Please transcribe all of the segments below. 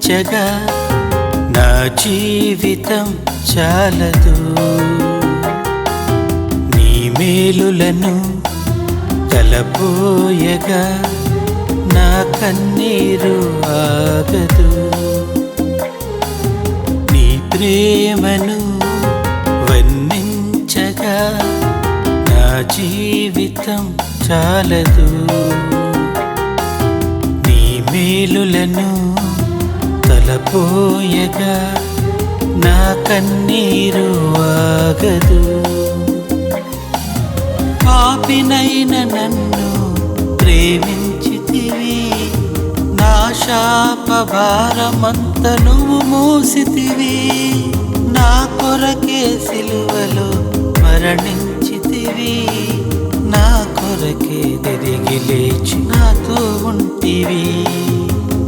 వర్ణించగా నా జీవితం చాలదు. నీ మేలులను తలపోయగా నా కన్నీరు ఆగదు. నీ ప్రేమను వర్ణించగా నా జీవితం చాలదు. నీ మేలులను తలపోయగా నా కన్నీరు ఆగదు. పాపినైన నన్ను ప్రేమించితివి, నా శాపభారమంత నువ్వు మోసితివి. నా కొరకే సిలువలో మరణించితివి, నా కొరకే తిరిగి లేచి నాతో ఉంటివి.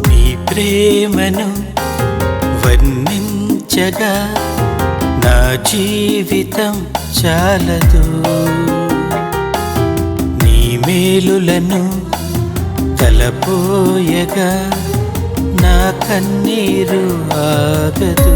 నీ ప్రేమను వర్ణించగా నా జీవితం చాలదు. నీ మేలులను తలపోయగా నా కన్నీరు ఆగదు.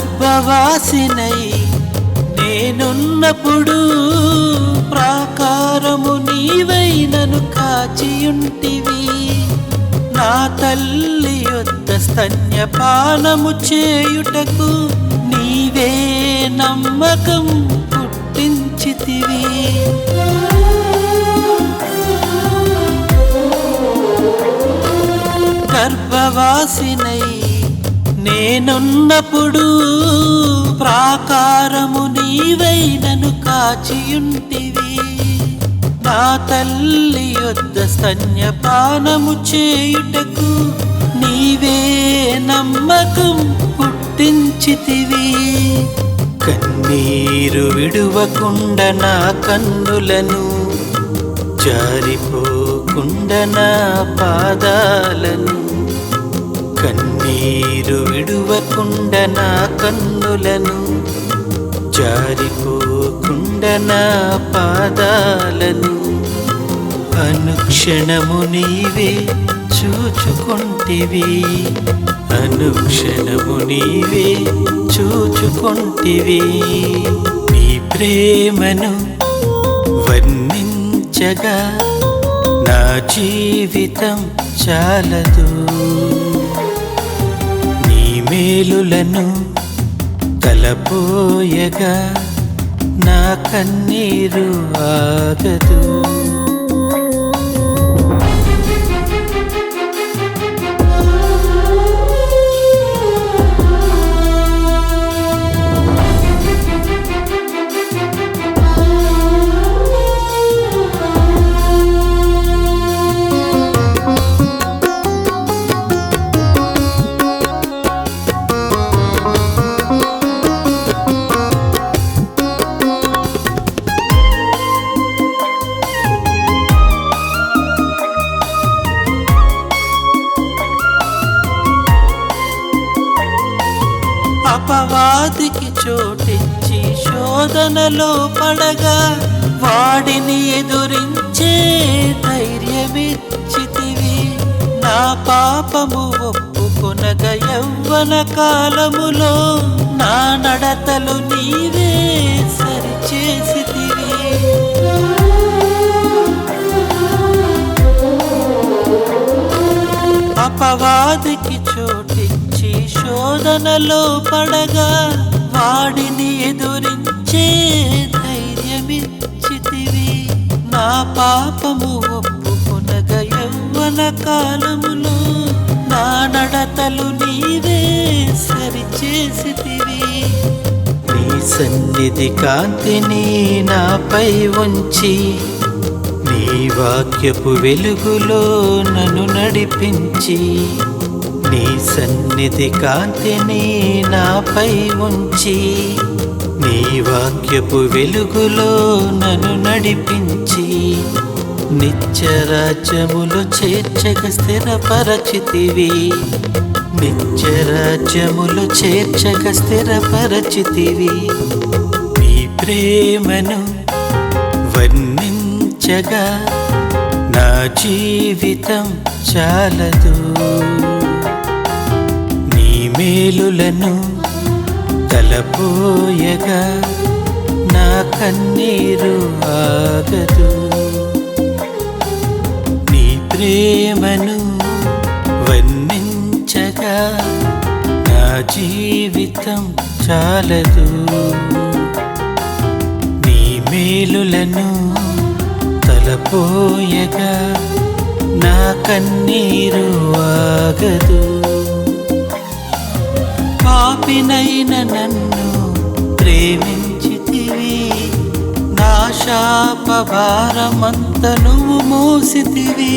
గర్భవాసినై నేనున్నప్పుడు ప్రాకారము నీవై నన్ను కాచియుంటివి. నా తల్లి యొద్ద స్తన్యపానము చేయుటకు నీవే నమ్మకం పుట్టించితివి. గర్భవాసినై నేనున్నప్పుడు ప్రాకారము నీవై నన్ను కాచియుంటివి. నా తల్లి యొద్ద స్తన్యపానము చేయుటకు నీవే నమ్మకం పుట్టించితివి. కన్నీరు విడువకుండా నా కన్నులను, జారిపోకుండా నా పాదాలను, కన్నీరు విడువకుండా నా కన్నులను, జారిపోకుండా నా పాదాలను అనుక్షణము నీవే చూచుకొంటివి. అనుక్షణము నీవే చూచుకొంటివి. నీ ప్రేమను వర్ణించగా నా జీవితం చాలదు. నీ మేలులను తలపోయగా నా కన్నీరు ఆగదు. అపవాదికి చోటిచ్చి శోధనలో పడగా వాడిని ఎదురించే ధైర్యమిచ్చితివి. నా పాపము ఒప్పుకొనగా యవ్వన కాలములో నా నడతలు నీవే సరిచేసితివి. అపవాదికి చోటిచ్చి శోధనలో పడగా వాడిని ఎదురించే ధైర్యమిచ్చితివి. నా పాపము ఒప్పుకొనగా యవ్వన కాలములో నా నడతలు నీవే సరిచేసితివి. నీ సన్నిధి కాంతిని నాపై ఉంచి నీ వాక్యపు వెలుగులో నన్ను నడిపించి నీ సన్నిధి కాంతిని నాపై ఉంచి నీ వాక్యపు వెలుగులో నన్ను నడిపించి నిత్యరాజ్యములో చేర్చగ స్థిరపరచితివి నిత్యరాజ్యములో చేర్చగ స్థిరపరచితివి నీ ప్రేమను వర్ణించగా నా జీవితం చాలదు నీ మేలులను తలపోయగా నా కన్నీరు ఆగదు నీ ప్రేమను వర్ణించగా నా జీవితం చాలదు నీ మేలులను తలపోయగా నా కన్నీరు ఆగదు పాపినైన నన్ను ప్రేమించితివి నా శాపభారమంత నువ్వు మోసితివి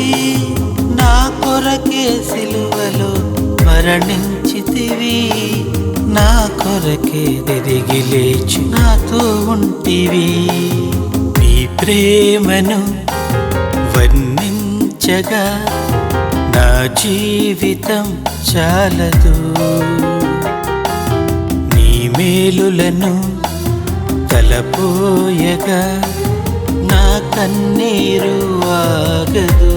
నా కొరకే సిలువలో మరణించితివి నా కొరకే తిరిగి లేచి నాతో ఉంటివి నీ ప్రేమను వర్ణించగా నా జీవితం చాలదు నీ మేలులను తలపోయగా నా కన్నీరు ఆగదు